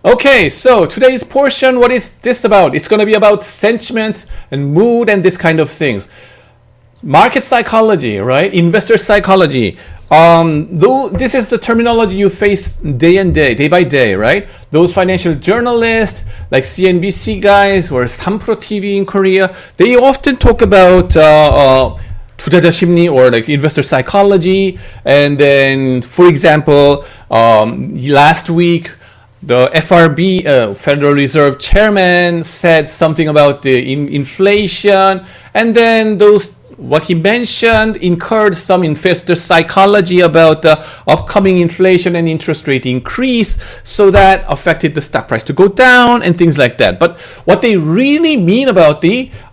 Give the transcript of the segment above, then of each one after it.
Okay, so today's portion, what is this about? It's going to be about sentiment and mood and this kind of things. Market psychology, right? Investor psychology. Though this is the terminology you face day by day, right? Those financial journalists like CNBC guys or Sampro TV in Korea, they often talk about 투자자 심리 or like investor psychology. And then, for example, last week, the FRB, Federal Reserve Chairman, said something about the inflation, and then what he mentioned incurred some investor psychology about the upcoming inflation and interest rate increase, so that affected the stock price to go down and things like that. But what they really mean about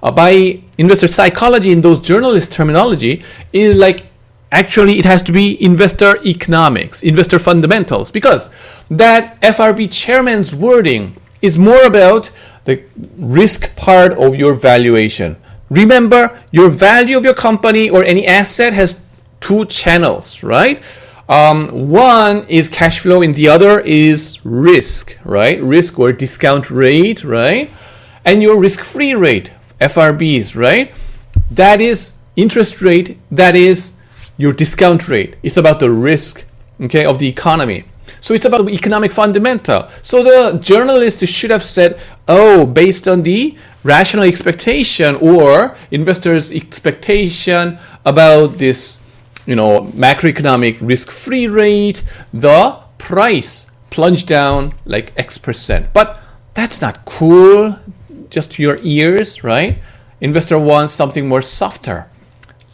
by investor psychology in those journalist terminology is like, actually, it has to be investor economics, investor fundamentals, because that FRB chairman's wording is more about the risk part of your valuation. Remember, your value of your company or any asset has two channels, right? One is cash flow and the other is risk, right? Risk or discount rate, right? And your risk-free rate, FRBs, right? That is interest rate, that is your discount rate. It's about the risk, okay, of the economy. So it's about the economic fundamental. So the journalist should have said, oh, based on the rational expectation or investors' expectation about this, macroeconomic risk-free rate, the price plunged down like X%. But that's not cool, just to your ears, right? Investor wants something more softer,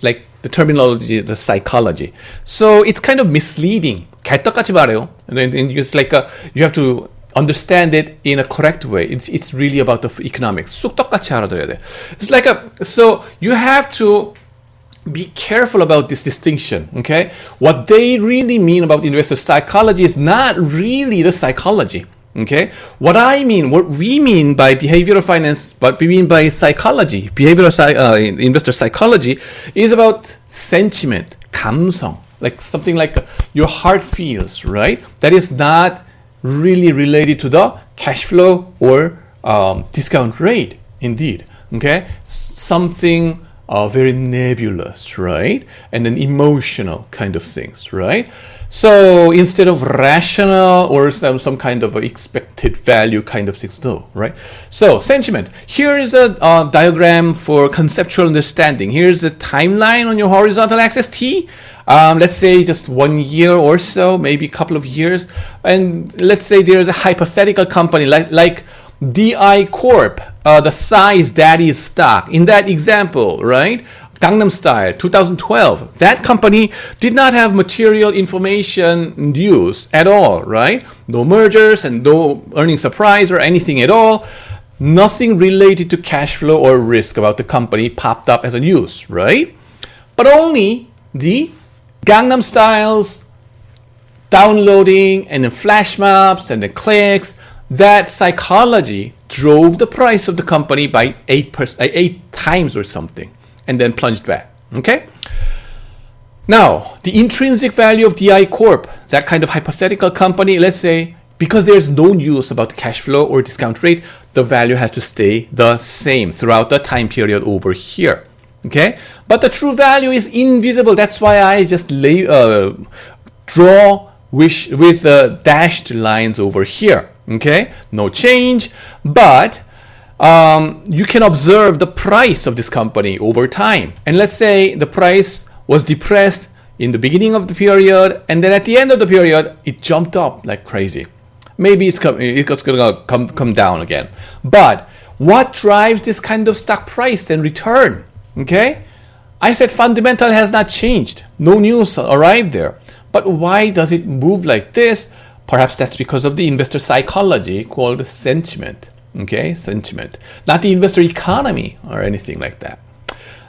like the terminology, the psychology. So it's kind of misleading. 개떡같이 말해요. And it's like you have to understand it in a correct way. It's really about the economics. 쑥떡같이 알아들어야 돼. It's like so you have to be careful about this distinction, okay? What they really mean about investor psychology is not really the psychology. Okay, what we mean by behavioral finance, what we mean by psychology, investor psychology, is about sentiment, 감성, like something like your heart feels, right? That is not really related to the cash flow or discount rate, indeed. Okay, something very nebulous, right? And then emotional kind of things, right? So instead of rational or some kind of expected value kind of things, no, right? So sentiment. Here is a diagram for conceptual understanding. Here's the timeline on your horizontal axis T. Let's say just 1 year or so, maybe a couple of years. And let's say there's a hypothetical company like DI Corp, the size daddy's stock. In that example, right? Gangnam Style, 2012. That company did not have material information news at all, right? No mergers and no earnings surprise or anything at all. Nothing related to cash flow or risk about the company popped up as a news, right? But only the Gangnam Style's downloading and the flash mobs and the clicks, that psychology drove the price of the company by 8 times or something, and then plunged back. Okay? Now, the intrinsic value of DI Corp, that kind of hypothetical company, let's say, because there's no news about the cash flow or discount rate, the value has to stay the same throughout the time period over here. Okay? But the true value is invisible. That's why I just draw with dashed lines over here. Okay? No change, but you can observe the price of this company over time. And let's say the price was depressed in the beginning of the period, and then at the end of the period, it jumped up like crazy. Maybe it's going to come down again. But what drives this kind of stock price and return? Okay? I said fundamental has not changed. No news arrived there. But why does it move like this? Perhaps that's because of the investor psychology called sentiment. Okay, sentiment. Not the investor economy or anything like that.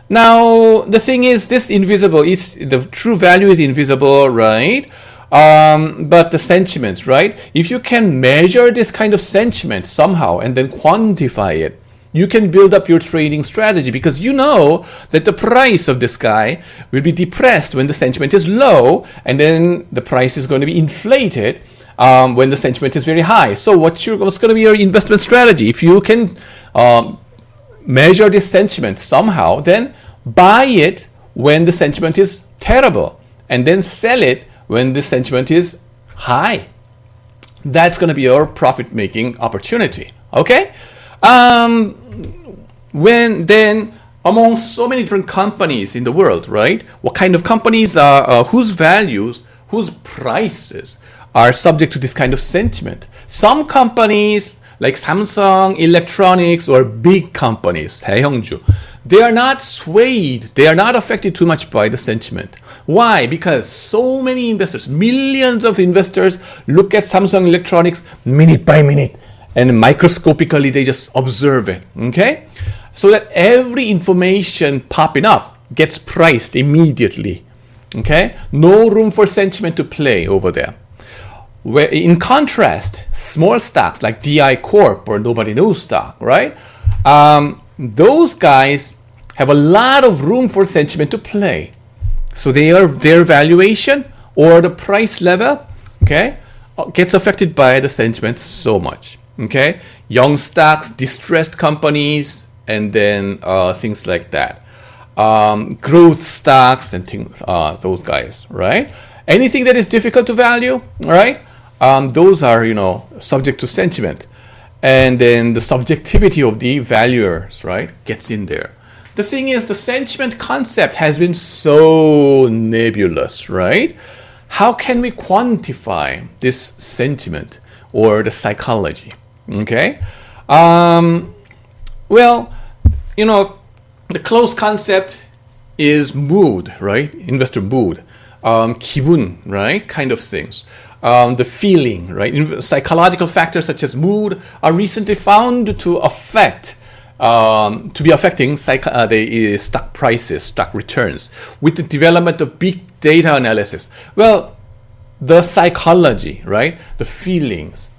Now, the thing is, this invisible, the true value is invisible, right? But the sentiment, right? If you can measure this kind of sentiment somehow and then quantify it, you can build up your trading strategy, because you know that the price of this guy will be depressed when the sentiment is low, and then the price is going to be inflated when the sentiment is very high. So what's going to be your investment strategy? If you can measure this sentiment somehow, then buy it when the sentiment is terrible, and then sell it when the sentiment is high. That's going to be your profit-making opportunity. Okay? When then among so many different companies in the world, right? What kind of companies are whose values, whose prices are subject to this kind of sentiment? Some companies like Samsung Electronics or big companies, 대형주, they are not swayed, they are not affected too much by the sentiment. Why? Because so many investors, millions of investors look at Samsung Electronics minute by minute, and microscopically they just observe it, okay? So that every information popping up gets priced immediately, okay? No room for sentiment to play over there. Where, in contrast, small stocks like DI Corp or nobody knows stock, right? Those guys have a lot of room for sentiment to play. So their valuation or the price level, okay, gets affected by the sentiment so much, okay? Young stocks, distressed companies, and then things like that. Growth stocks and things, those guys, right? Anything that is difficult to value, right? Those are, subject to sentiment. And then the subjectivity of the valuers, right, gets in there. The thing is, the sentiment concept has been so nebulous, right? How can we quantify this sentiment or the psychology? Okay? Well, the close concept is mood, right? Investor mood. 기분, right? Kind of things. The feeling, right? Psychological factors such as mood are recently found to be affecting the stock prices, stock returns, with the development of big data analysis. Well, the psychology, right? The feelings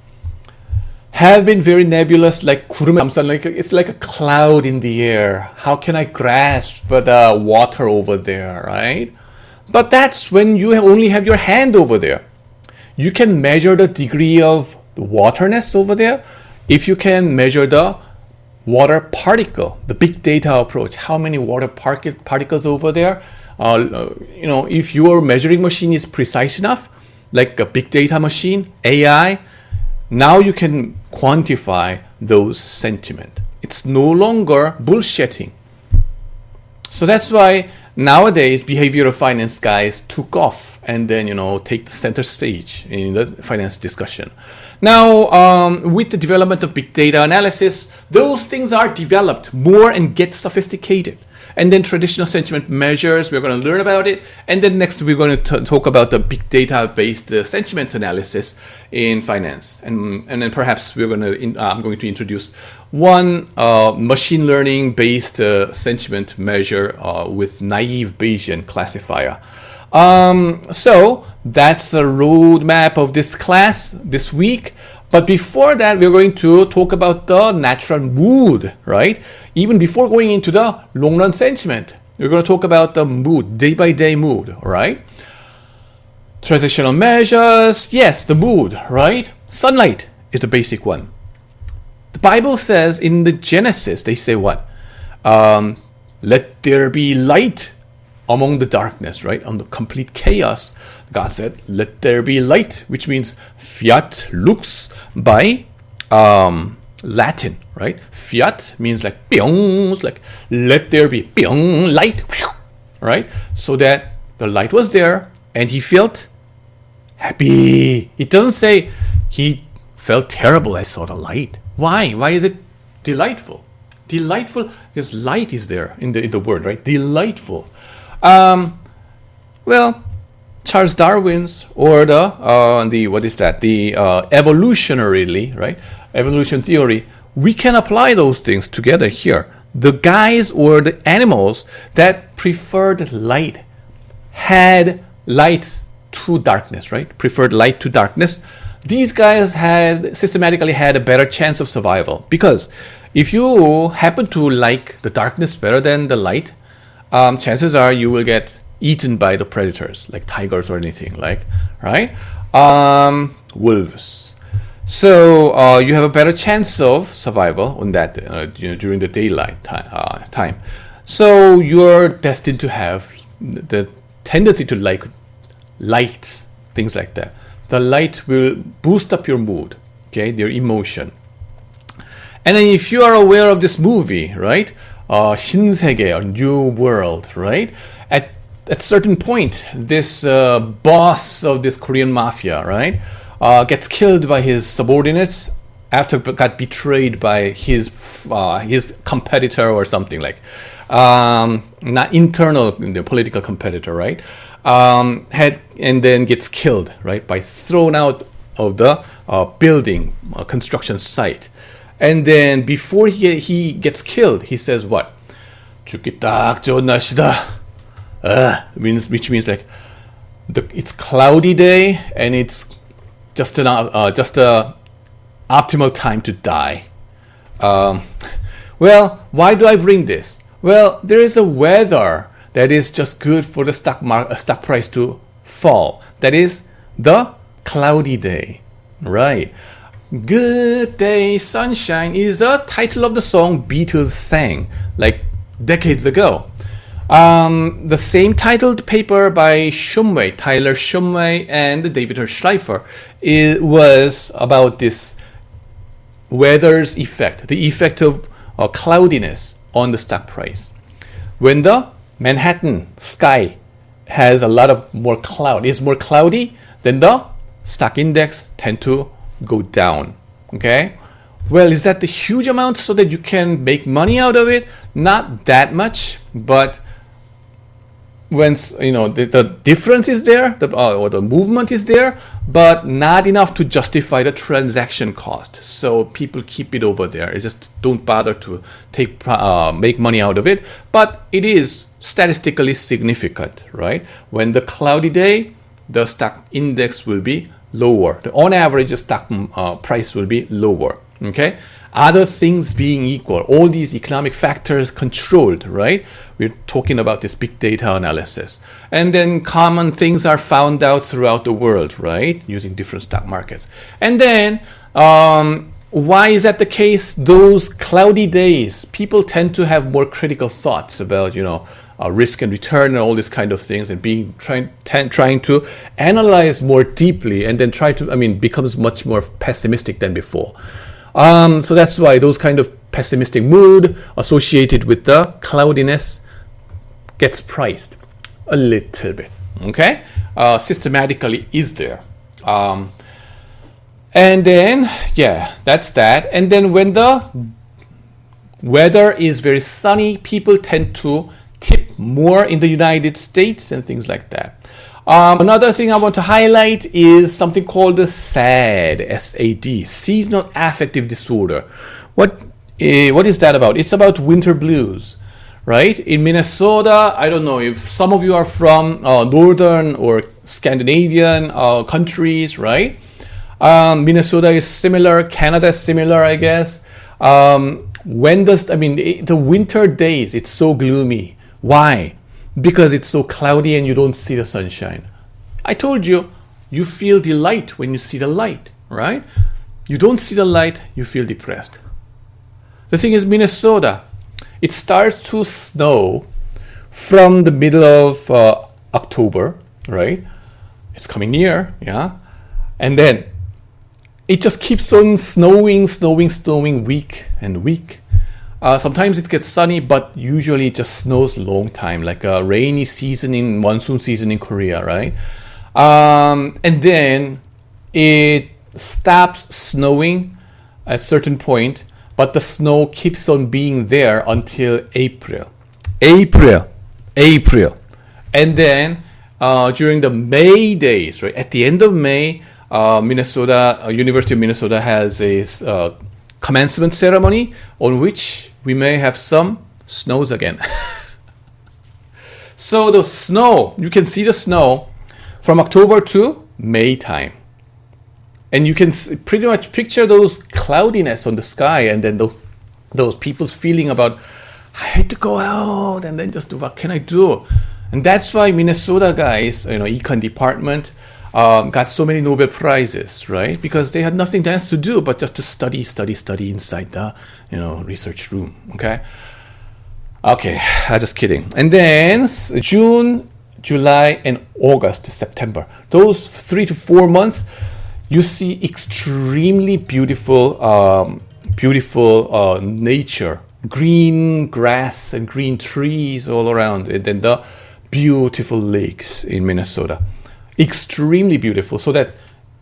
have been very nebulous, like it's like a cloud in the air. How can I grasp the water over there, right? But that's when you only have your hand over there. You can measure the degree of the waterness over there if you can measure the water particle, the big data approach. How many water particles over there? If your measuring machine is precise enough, like a big data machine, AI, now you can quantify those sentiment. It's no longer bullshitting. So that's why nowadays behavioral finance guys took off and then take the center stage in the finance discussion. Now with the development of big data analysis, those things are developed more and get sophisticated. And then traditional sentiment measures, we're going to learn about it. And then next we're going to talk about the big data based sentiment analysis in finance. And then perhaps I'm going to introduce one machine learning based sentiment measure with naive Bayesian classifier. So that's the roadmap of this class this week. But before that, we're going to talk about the natural mood, right? Even before going into the long-run sentiment, we're going to talk about the mood, day-by-day mood, all right? Traditional measures, yes, the mood, right? Sunlight is the basic one. The Bible says in the Genesis, they say what? Let there be light among the darkness, right? On the complete chaos, God said, let there be light, which means fiat lux by Latin, right? Fiat means like pyong, like let there be pyong, light, right? So that the light was there and he felt happy. It doesn't say he felt terrible, I saw the light. Why? Why is it delightful? Delightful because light is there in the word, right? Delightful. Well, Charles Darwin's or the evolutionarily, right? Evolution theory, we can apply those things together here. The guys or the animals that preferred light had light to darkness, right? Preferred light to darkness. These guys systematically had a better chance of survival because if you happen to like the darkness better than the light, chances are you will get eaten by the predators like tigers or anything, like, right? wolves. So you have a better chance of survival on that during the daylight time. So you're destined to have the tendency to like light, things like that. The light will boost up your mood, okay, your emotion. And then if you are aware of this movie, right, 신세계, or New World, right, at certain point, this boss of this Korean mafia, right, gets killed by his subordinates after got betrayed by his competitor or something like, not internal political competitor, right, and then gets killed, right, by thrown out of the building construction site. And then before he gets killed, he says what? 죽기 딱 좋은 날씨다. Which means like it's cloudy day and it's just a optimal time to die. Well, why do I bring this? Well, there is a weather that is just good for the stock price to fall. That is the cloudy day, right? Good Day Sunshine is the title of the song Beatles sang like decades ago. The same titled paper by Tyler Shumway and David Schleifer, it was about this weather's effect, the effect of cloudiness on the stock price. When the Manhattan sky has a lot of more cloud, is more cloudy, then the stock index tend to go down. Okay, well, is that the huge amount so that you can make money out of it? Not that much, but when the difference is there, or the movement is there, but not enough to justify the transaction cost. So people keep it over there. It just don't bother to make money out of it. But it is statistically significant, right? When the cloudy day, the stock index will be lower. On average, the stock price will be lower. Okay. Other things being equal, all these economic factors controlled, right? We're talking about this big data analysis. And then common things are found out throughout the world, right? Using different stock markets. And then, why is that the case? Those cloudy days, people tend to have more critical thoughts about, risk and return and all these kind of things, and trying to analyze more deeply, and then becomes much more pessimistic than before. So that's why those kind of pessimistic mood associated with the cloudiness gets priced a little bit. Okay, systematically is there. And then that's that. And then when the weather is very sunny, people tend to tip more in the United States and things like that. Another thing I want to highlight is something called the SAD, S-A-D, seasonal affective disorder. What is that about? It's about winter blues, right? In Minnesota, I don't know if some of you are from northern or Scandinavian countries, right? Minnesota is similar, Canada is similar, I guess. The winter days, it's so gloomy. Why? Because it's so cloudy and you don't see the sunshine. I told you, you feel the light when you see the light, right? You don't see the light, you feel depressed. The thing is, Minnesota, it starts to snow from the middle of October, right? It's coming near, yeah? And then it just keeps on snowing week and week. Sometimes it gets sunny, but usually it just snows long time, like a rainy season monsoon season in Korea, right? And then it stops snowing at a certain point, but the snow keeps on being there until April. And then during the May days, right? At the end of May, University of Minnesota has a commencement ceremony on which we may have some snows again. So the snow, you can see the snow from October to May time. And you can pretty much picture those cloudiness on the sky, and then those people's feeling about, I hate to go out, and then just what can I do? And that's why Minnesota guys, econ department, got so many Nobel Prizes, right? Because they had nothing else to do but just to study inside the, research room. Okay. Okay, I'm just kidding. And then June, July, and August, September. Those 3 to 4 months, you see extremely beautiful, nature, green grass and green trees all around, and then the beautiful lakes in Minnesota. Extremely beautiful, so that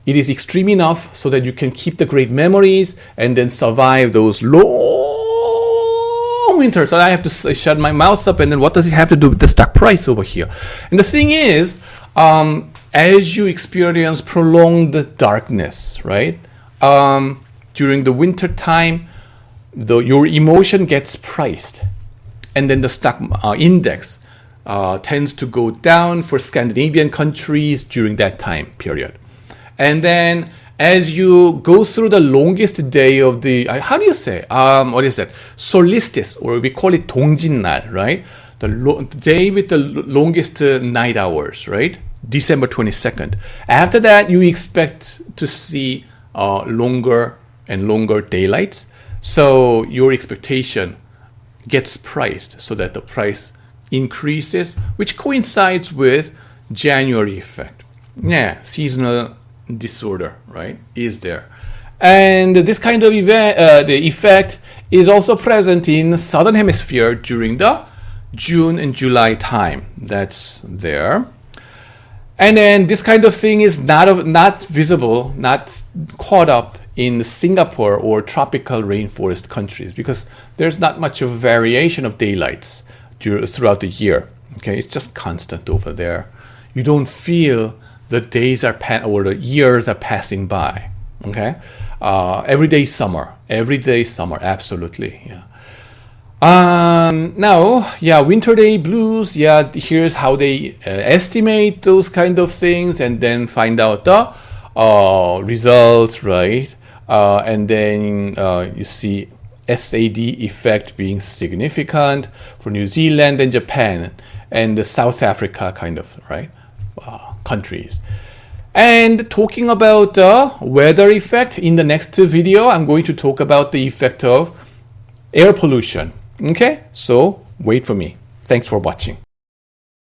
it is extreme enough so that you can keep the great memories and then survive those long winters. So I have to shut my mouth up, and then what does it have to do with the stock price over here? And the thing is, as you experience prolonged darkness, right? During the winter time, your emotion gets priced, and then the stock index tends to go down for Scandinavian countries during that time period. And then as you go through the longest day of the, how do you say, what is that? Solstice, or we call it 동짓날, right? The day with the longest night hours, right? December 22nd. After that, you expect to see longer and longer daylights. So your expectation gets priced so that the price increases, which coincides with January effect. Yeah, seasonal disorder, right, is there. And this kind of event, the effect is also present in Southern Hemisphere during the June and July time. That's there. And then this kind of thing is not visible, not caught up in Singapore or tropical rainforest countries, because there's not much of variation of daylights throughout the year. Okay, it's just constant over there. You don't feel the days or the years are passing by. Okay, every day summer, absolutely. Yeah. Now, yeah, winter day blues. Yeah, here's how they estimate those kind of things, and then find out the results, right? And then you see SAD effect being significant for New Zealand and Japan and the South Africa kind of, right, countries. And talking about the weather effect, in the next video, I'm going to talk about the effect of air pollution. Okay, so wait for me. Thanks for watching.